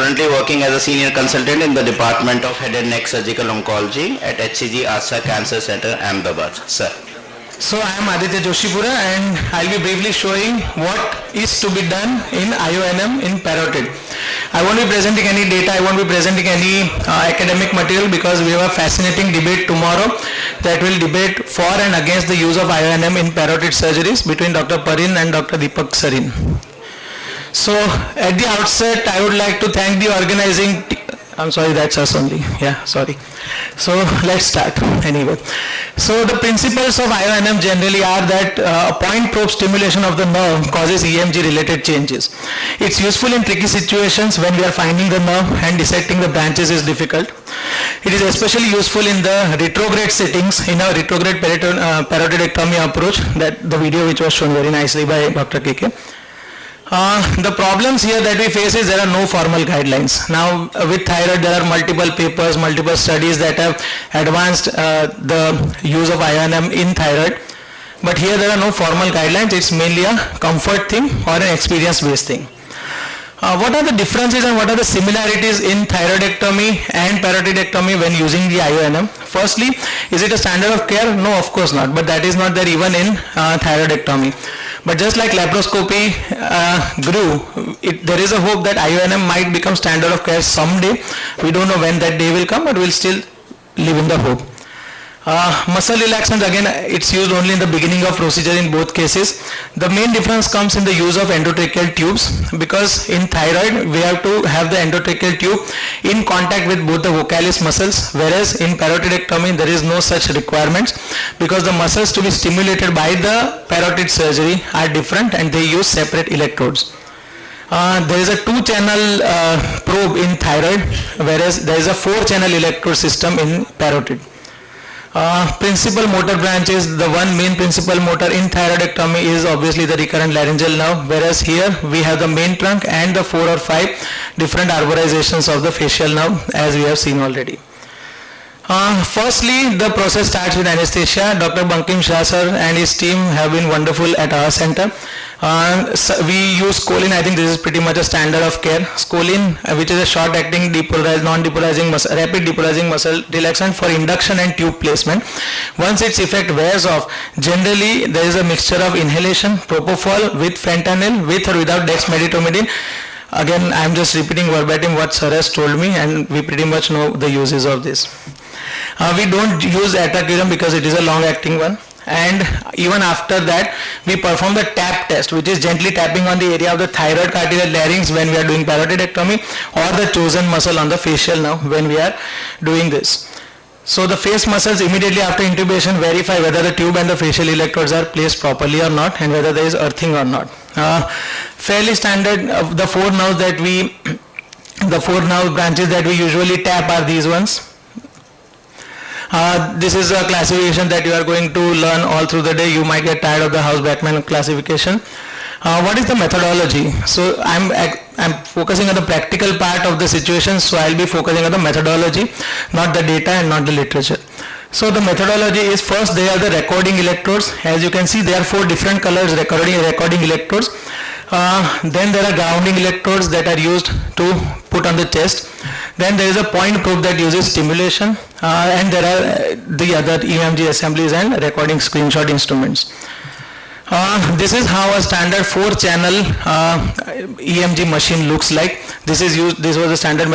currently working as a senior consultant in the Department of Head and Neck Surgical Oncology at HCG Asa Cancer Center, Ahmedabad. Sir. So I am Aditya Joshipura and I'll be briefly showing what is to be done in IONM in parotid. I won't be presenting any data, I won't be presenting any academic material because we have a fascinating debate tomorrow that will debate for and against the use of IONM in parotid surgeries between Dr. Parin and Dr. Deepak Sarin. So at the outset I would like to thank the organizing I'm sorry, that's us only. Yeah, sorry. So let's start anyway. So the principles of IONM generally are that a point probe stimulation of the nerve causes EMG related changes. It's useful in tricky situations when we are finding the nerve and dissecting the branches is difficult. It is especially useful in the retrograde settings in a retrograde parotidectomy approach, that the video which was shown very nicely by Dr. KK. The problems here that we face is there are no formal guidelines. Now with thyroid there are multiple papers, multiple studies that have advanced the use of IONM in thyroid, but here there are no formal guidelines. It's mainly a comfort thing or an experience based thing. What are the differences and what are the similarities in thyroidectomy and parotidectomy when using the IONM? Firstly, is it a standard of care? No, of course not, but that is not there even in thyroidectomy. But just like laparoscopy grew, there is a hope that IONM might become standard of care someday. We don't know when that day will come, but we'll still live in the hope. Muscle relaxants, again, it's used only in the beginning of procedure in both cases. The main difference comes in the use of endotracheal tubes, because in thyroid we have to have the endotracheal tube in contact with both the vocalis muscles, whereas in parotidectomy there is no such requirements because the muscles to be stimulated by the parotid surgery are different and they use separate electrodes. There is a 2-channel probe in thyroid, whereas there is a 4-channel electrode system in parotid. Principal motor branches, the one main principal motor in thyroidectomy is obviously the recurrent laryngeal nerve, whereas here we have the main trunk and the 4 or 5 different arborizations of the facial nerve, as we have seen already. Firstly, the process starts with anesthesia. Dr. Bankim Shah sir and his team have been wonderful at our center. So we use Scolin. I think this is pretty much a standard of care. Scolin, which is a short-acting non-depolarizing muscle, rapid depolarizing muscle relaxant for induction and tube placement. Once its effect wears off, generally there is a mixture of inhalation, propofol with fentanyl, with or without dexmedetomidine. Again, I am just repeating verbatim what sir has told me, and we pretty much know the uses of this. We don't use atracurum because it is a long-acting one, and even after that we perform the tap test, which is gently tapping on the area of the thyroid cartilage larynx when we are doing parotidectomy, or the chosen muscle on the facial nerve when we are doing this. So the face muscles immediately after intubation verify whether the tube and the facial electrodes are placed properly or not, and whether there is earthing or not. Fairly standard. The 4 nerve branches that we usually tap are these ones. This is a classification that you are going to learn all through the day. You might get tired of the House-Bachmann classification. What is the methodology? So I'm focusing on the practical part of the situation, so I'll be focusing on the methodology, not the data and not the literature. So the methodology is, first they are the recording electrodes. As you can see, there are 4 different colors recording electrodes. Then there are grounding electrodes that are used to put on the chest. Then there is a point probe that uses stimulation, and there are the other EMG assemblies and recording screenshot instruments. This is how a standard 4-channel EMG machine looks like. This was a standard.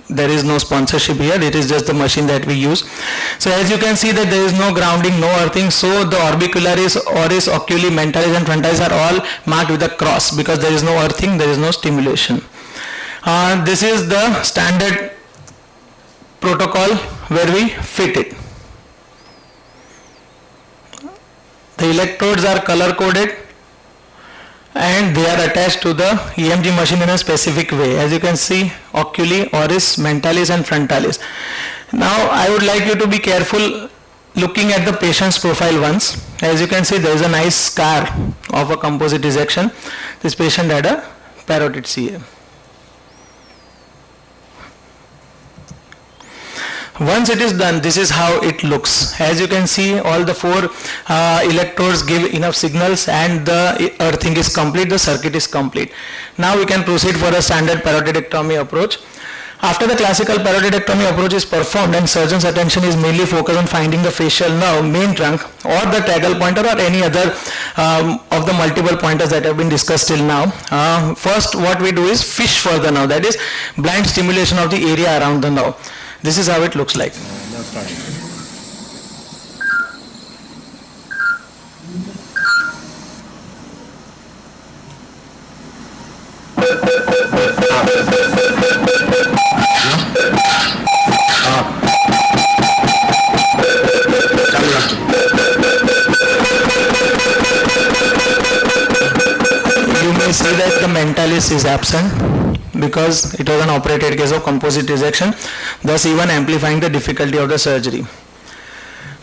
There is no sponsorship here. It is just the machine that we use. So as you can see that there is no grounding, no earthing. So the orbicularis, oris, oculi, mentalis and frontalis are all marked with a cross because there is no earthing, there is no stimulation. This is the standard protocol where we fit it. The electrodes are color coded and they are attached to the EMG machine in a specific way. As you can see, oculi, oris, mentalis and frontalis. Now I would like you to be careful looking at the patient's profile once. As you can see, there is a nice scar of a composite dissection. This patient had a parotid CA. Once it is done, this is how it looks. As you can see, all the four electrodes give enough signals and the earthing is complete, the circuit is complete. Now we can proceed for a standard parotidectomy approach. After the classical parotidectomy approach is performed and surgeon's attention is mainly focused on finding the facial nerve, main trunk or the tragal pointer or any other of the multiple pointers that have been discussed till now. First what we do is fish for the nerve, that is blind stimulation of the area around the nerve. This is how it looks like. You may see that the mentalis is absent because it was an operated case of composite resection, thus even amplifying the difficulty of the surgery.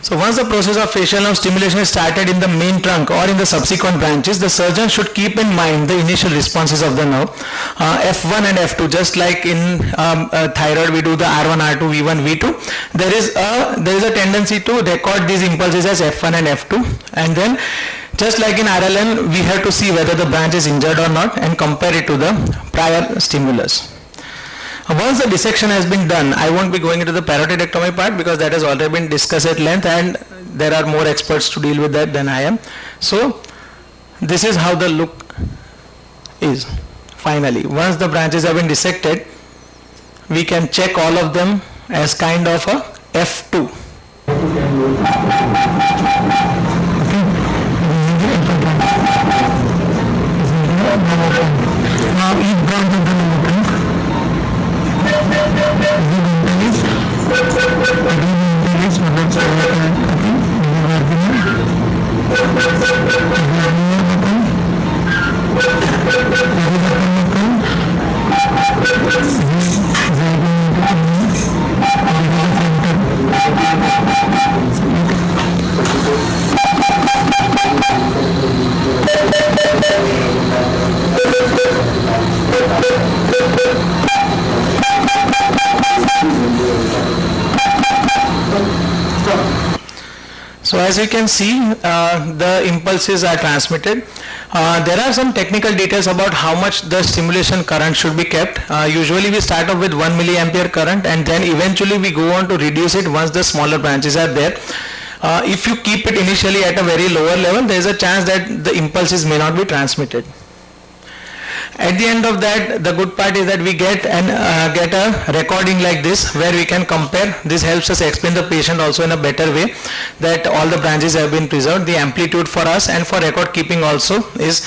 So once the process of facial nerve stimulation is started in the main trunk or in the subsequent branches, the surgeon should keep in mind the initial responses of the nerve, F1 and F2, just like in thyroid we do the R1, R2, V1, V2. There is a tendency to record these impulses as F1 and F2, and then just like in RLN, we have to see whether the branch is injured or not and compare it to the prior stimulus. Once the dissection has been done, I won't be going into the parotidectomy part because that has already been discussed at length and there are more experts to deal with that than I am. So this is how the look is finally. Once the branches have been dissected, we can check all of them as kind of a F2. Now each branch of the So as you can see, the impulses are transmitted. There are some technical details about how much the stimulation current should be kept. Usually we start off with 1 milliampere current and then eventually we go on to reduce it once the smaller branches are there. If you keep it initially at a very lower level, there is a chance that the impulses may not be transmitted. At the end of that, the good part is that we get a recording like this where we can compare. This helps us explain the patient also in a better way that all the branches have been preserved. The amplitude for us and for record keeping also is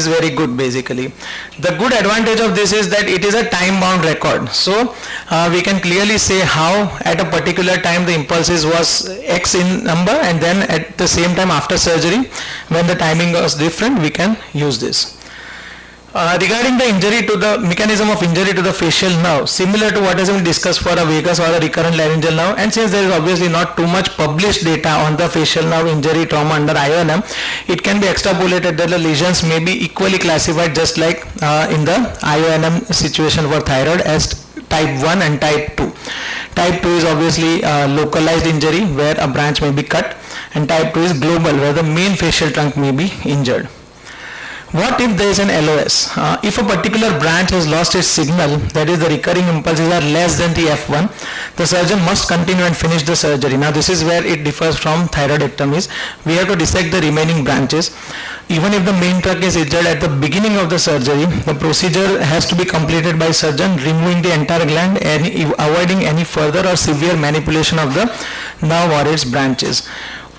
very good basically. The good advantage of this is that it is a time bound record. So we can clearly say how at a particular time the impulses was X in number and then at the same time after surgery when the timing was different we can use this. Regarding the injury to the mechanism of injury to the facial nerve, similar to what has been discussed for a vagus or a recurrent laryngeal nerve, and since there is obviously not too much published data on the facial nerve injury trauma under IONM, it can be extrapolated that the lesions may be equally classified just like in the IONM situation for thyroid as type 1 and type 2. Type 2 is obviously localized injury where a branch may be cut, and type 2 is global where the main facial trunk may be injured. What if there is an LOS? If a particular branch has lost its signal, that is the recurring impulses are less than the F1, the surgeon must continue and finish the surgery. Now this is where it differs from thyroidectomies. We have to dissect the remaining branches. Even if the main trunk is injured at the beginning of the surgery, the procedure has to be completed by surgeon removing the entire gland and avoiding any further or severe manipulation of the nerve or its branches.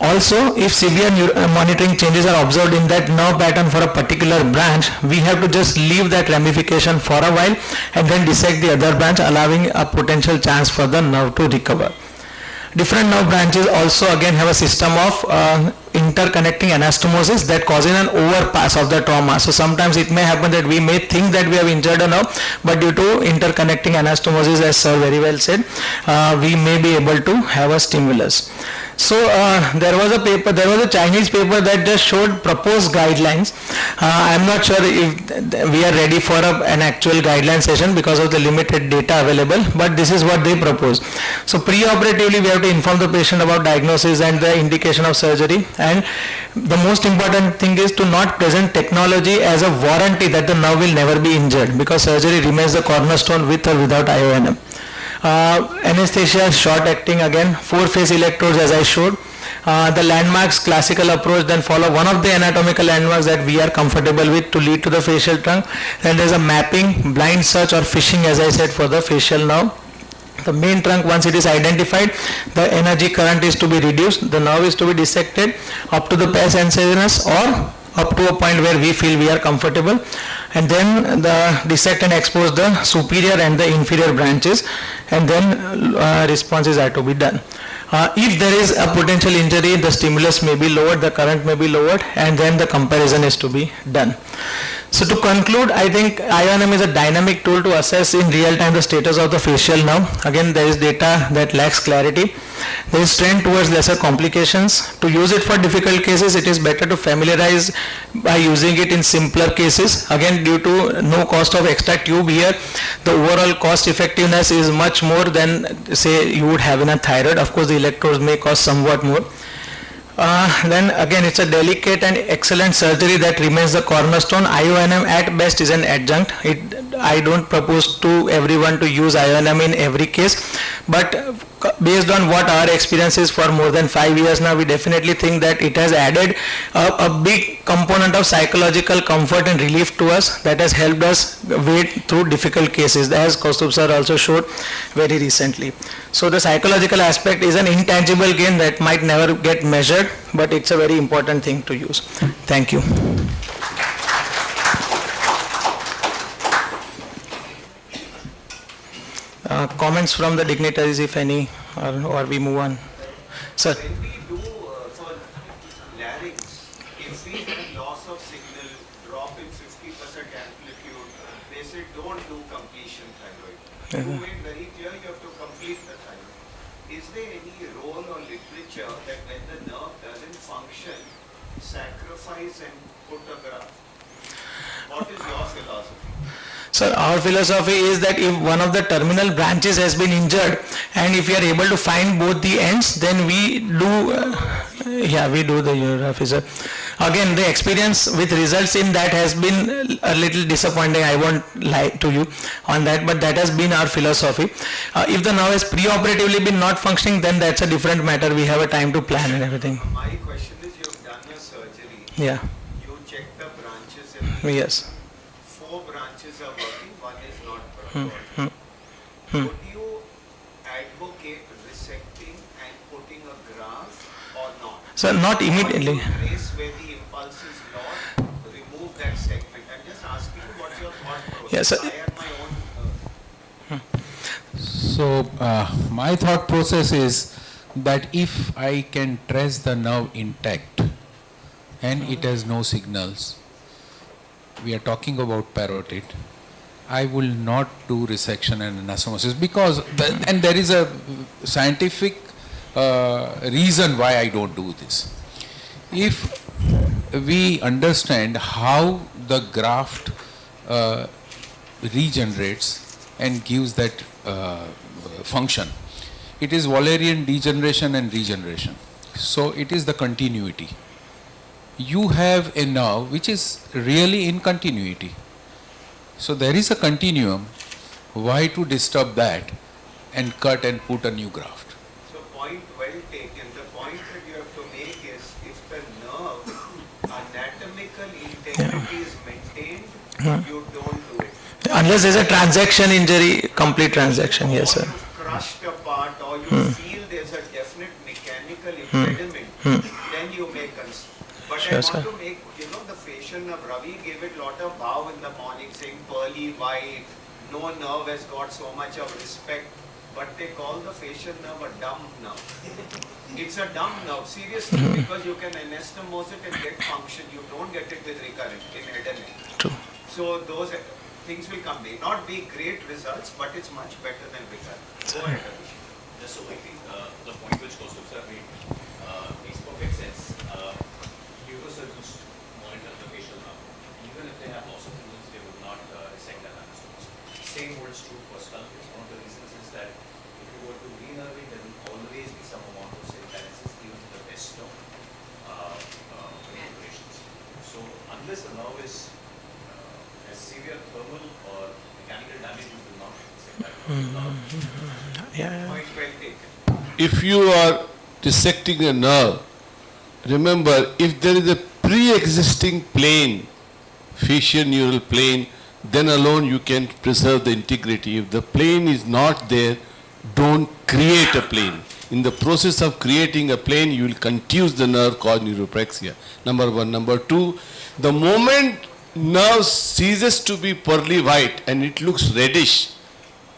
Also, if severe monitoring changes are observed in that nerve pattern for a particular branch, we have to just leave that ramification for a while and then dissect the other branch, allowing a potential chance for the nerve to recover. Different nerve branches also again have a system of interconnecting anastomosis that causes an overpass of the trauma. So sometimes it may happen that we may think that we have injured a nerve, but due to interconnecting anastomosis, as sir very well said, we may be able to have a stimulus. So there was a paper, there was a Chinese paper that just showed proposed guidelines. I'm not sure if we are ready for an actual guideline session because of the limited data available, but this is what they propose. So pre-operatively we have to inform the patient about diagnosis and the indication of surgery, and the most important thing is to not present technology as a warranty that the nerve will never be injured, because surgery remains the cornerstone with or without IONM. Anesthesia, short acting, again 4-phase electrodes as I showed. The landmarks, classical approach, then follow one of the anatomical landmarks that we are comfortable with to lead to the facial trunk. Then there is a mapping, blind search or fishing as I said for the facial nerve. The main trunk, once it is identified, the energy current is to be reduced, the nerve is to be dissected up to the pes incisors or up to a point where we feel we are comfortable, and then the dissect and expose the superior and the inferior branches, and then responses are to be done. If there is a potential injury, the stimulus may be lowered, the current may be lowered, and then the comparison is to be done. So to conclude, I think IONM is a dynamic tool to assess in real time the status of the facial nerve. Again, there is data that lacks clarity. There is trend towards lesser complications. To use it for difficult cases, it is better to familiarize by using it in simpler cases. Again, due to no cost of extra tube here, the overall cost effectiveness is much more than say you would have in a thyroid. Of course, the electrodes may cost somewhat more. Then again, it's a delicate and excellent surgery that remains the cornerstone. IONM at best is an adjunct. I don't propose to everyone to use IONM in every case, but based on what our experience is for more than 5 years now, we definitely think that it has added a big component of psychological comfort and relief to us that has helped us wade through difficult cases, as Kaustubh sir also showed very recently. So the psychological aspect is an intangible gain that might never get measured, but it's a very important thing to use. Thank you. Comments from the dignitaries, if any, or we move on. Sir. When we do for larynx, if we have loss of signal, drop in 50% amplitude, they say don't do completion thyroid. You made very clear you have to complete the thyroid. Is there any role or literature that when the nerve doesn't function, sacrifice and put a graft? What is your philosophy? Sir, our philosophy is that if one of the terminal branches has been injured and if we are able to find both the ends, then we do, we do the urography, sir. Again, the experience with results in that has been a little disappointing. I won't lie to you on that, but that has been our philosophy. If the nerve has pre-operatively been not functioning, then that's a different matter. We have a time to plan and everything. My question is, you've done a surgery. Yeah. You check the branches and Yes. 4 branches are working, 1 is not working. Would you advocate resecting and putting a graft or not? Sir, not immediately. Or you trace where the impulse is not, remove that segment. I'm just asking what's your thought process. Yes, sir. I have my own So my thought process is that if I can trace the nerve intact and it has no signals, we are talking about parotid, I will not do resection and anastomosis because, and there is a scientific reason why I don't do this. If we understand how the graft regenerates and gives that function, it is Wallerian degeneration and regeneration. So it is the continuity. You have a nerve which is really in continuity. So there is a continuum. Why to disturb that and cut and put a new graft? So point well taken. The point that you have to make is if the nerve anatomical integrity is maintained, you don't do it. Unless there's a transaction injury, complete transaction, yes, sir. Or you've crushed apart or you feel there's a definite mechanical impediment, then you may consider. But Sure, I sir. want to make, the facial nerve, Ravi gave it lot of bow in the morning saying pearly white, no nerve has got so much of respect, but they call the facial nerve a dumb nerve. It's a dumb nerve, seriously, because you can anastomose it and get function. You don't get it with recurrent in head and neck. True. So those things will come. May not be great results, but it's much better than recurrent. Go ahead, Abhishek. So I think the point which Kaustubh sir made, makes perfect sense. Neurosurgeons monitor the facial nerve. Even if they have loss of signals, they would not resect that anastomosis. Same holds true for skull case. One of the reasons is that if you were to re-nerving, there will always be some amount of synthesis, even in the best of operations. So unless the nerve is has severe thermal or mechanical damage, you will not resect that nerve. Yeah. Point well taken. If you are dissecting a nerve, remember, if there is a pre-existing plane, facial neural plane, then alone you can preserve the integrity. If the plane is not there, don't create a plane. In the process of creating a plane, you will confuse the nerve, cause neuropraxia. Number one. Number two, the moment nerve ceases to be pearly white and it looks reddish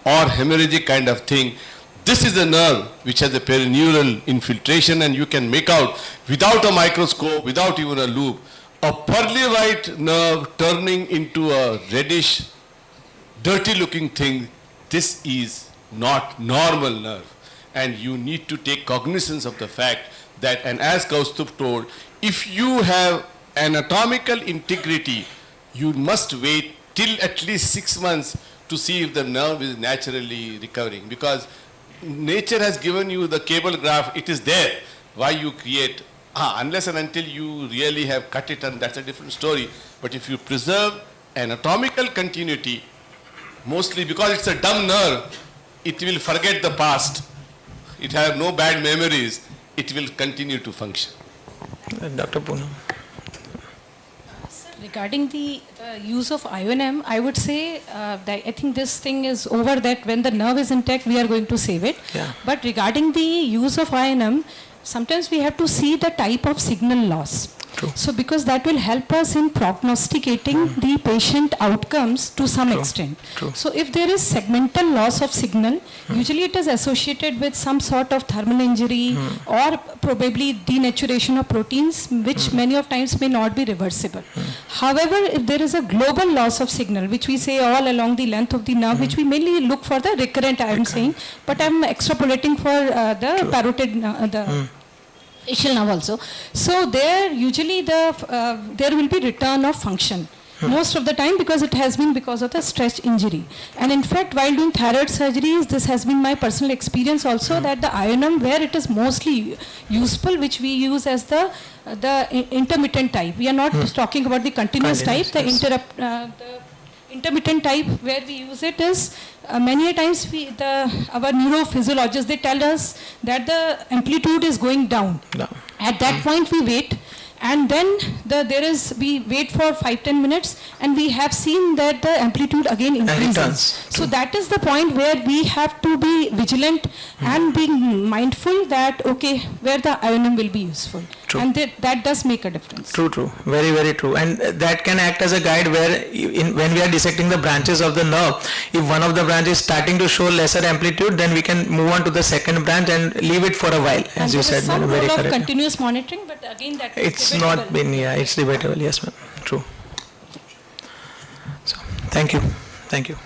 or hemorrhagic kind of thing, this is a nerve which has a perineural infiltration, and you can make out without a microscope, without even a loop, a pearly white nerve turning into a reddish, dirty looking thing. This is not normal nerve, and you need to take cognizance of the fact that, and as Kaustubh told, if you have anatomical integrity, you must wait till at least 6 months to see if the nerve is naturally recovering, because nature has given you the cable graph, it is there. Why you create? Unless and until you really have cut it, and that's a different story. But if you preserve anatomical continuity, mostly because it's a dumb nerve, it will forget the past. It has no bad memories. It will continue to function. Dr. Poonam. Regarding the use of IONM, I would say that I think this thing is over, that when the nerve is intact, we are going to save it. Yeah. But regarding the use of IONM, sometimes we have to see the type of signal loss. True. So because that will help us in prognosticating the patient outcomes to some extent. True. So if there is segmental loss of signal, usually it is associated with some sort of thermal injury or probably denaturation of proteins, which many of times may not be reversible. However, if there is a global loss of signal, which we say all along the length of the nerve, which we mainly look for the recurrent, I am saying, but I am extrapolating for the parotid, the facial nerve also. So there usually there will be return of function most of the time, because it has been because of the stretch injury. And in fact, while doing thyroid surgeries, this has been my personal experience also, that the IONM, where it is mostly useful, which we use as the intermittent type. We are not talking about the continuous type. The intermittent type where we use it is many a times our neurophysiologists, they tell us that the amplitude is going down. No. At that point we wait, and then we wait for 5-10 minutes, and we have seen that the amplitude again increases. returns. So that is the point where we have to be vigilant and being mindful that okay, where the IONM will be useful. True. And that does make a difference. True, very, very true. And that can act as a guide where when we are dissecting the branches of the nerve, if one of the branches is starting to show lesser amplitude, then we can move on to the second branch and leave it for a while, as And you there said. is some very role of correct. continuous monitoring, but again that is It's debatable. not been, it's debatable, yes ma'am, true. So, thank you.